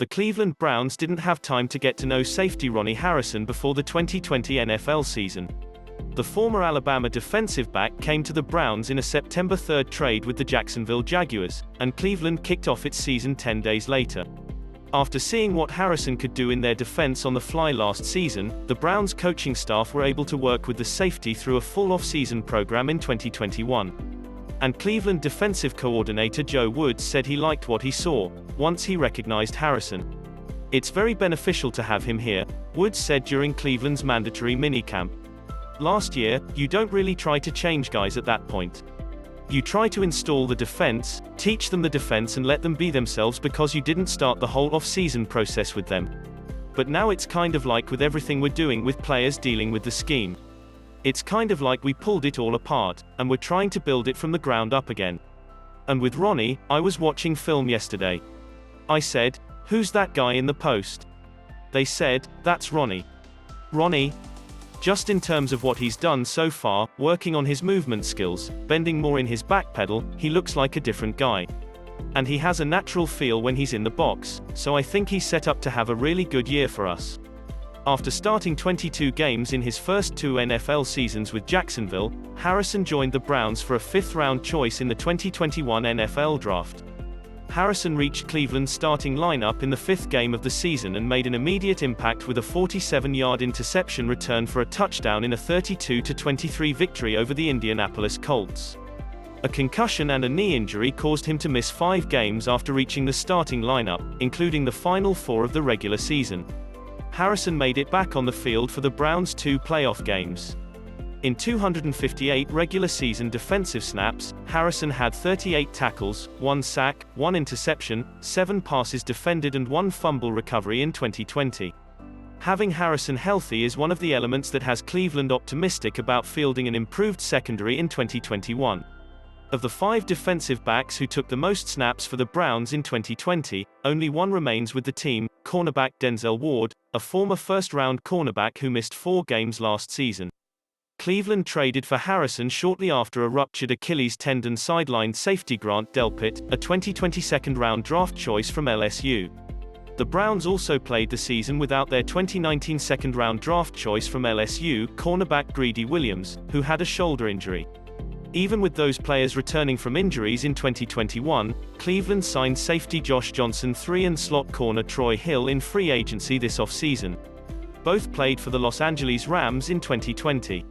The Cleveland Browns didn't have time to get to know safety Ronnie Harrison before the 2020 NFL season. The former Alabama defensive back came to the Browns in a September 3 trade with the Jacksonville Jaguars, and Cleveland kicked off its season 10 days later. After seeing what Harrison could do in their defense on the fly last season, the Browns coaching staff were able to work with the safety through a full off-season program in 2021. And Cleveland defensive coordinator Joe Woods said he liked what he saw, once he recognized Harrison. "It's very beneficial to have him here," Woods said during Cleveland's mandatory minicamp. "Last year, you don't really try to change guys at that point. You try to install the defense, teach them the defense and let them be themselves because you didn't start the whole off-season process with them. But now it's kind of like with everything we're doing with players dealing with the scheme. It's kind of like we pulled it all apart, and we're trying to build it from the ground up again. And with Ronnie, I was watching film yesterday. I said, 'Who's that guy in the post?' They said, 'That's Ronnie.' Ronnie. Just in terms of what he's done so far, working on his movement skills, bending more in his back pedal, he looks like a different guy. And he has a natural feel when he's in the box, so I think he's set up to have a really good year for us." After starting 22 games in his first 2 NFL seasons with Jacksonville, Harrison joined the Browns for a 5th-round choice in the 2021 NFL Draft. Harrison reached Cleveland's starting lineup in the 5th game of the season and made an immediate impact with a 47-yard interception return for a touchdown in a 32-23 victory over the Indianapolis Colts. A concussion and a knee injury caused him to miss 5 games after reaching the starting lineup, including the final 4 of the regular season. Harrison made it back on the field for the Browns' 2 playoff games. In 258 regular season defensive snaps, Harrison had 38 tackles, 1 sack, 1 interception, 7 passes defended and 1 fumble recovery in 2020. Having Harrison healthy is one of the elements that has Cleveland optimistic about fielding an improved secondary in 2021. Of the 5 defensive backs who took the most snaps for the Browns in 2020, only one remains with the team, cornerback Denzel Ward, a former first-round cornerback who missed 4 games last season. Cleveland traded for Harrison shortly after a ruptured Achilles tendon sidelined safety Grant Delpit, a 2020 second-round draft choice from LSU. The Browns also played the season without their 2019 second-round draft choice from LSU, cornerback Greedy Williams, who had a shoulder injury. Even with those players returning from injuries in 2021, Cleveland signed safety Josh Johnson III and slot corner Troy Hill in free agency this offseason. Both played for the Los Angeles Rams in 2020.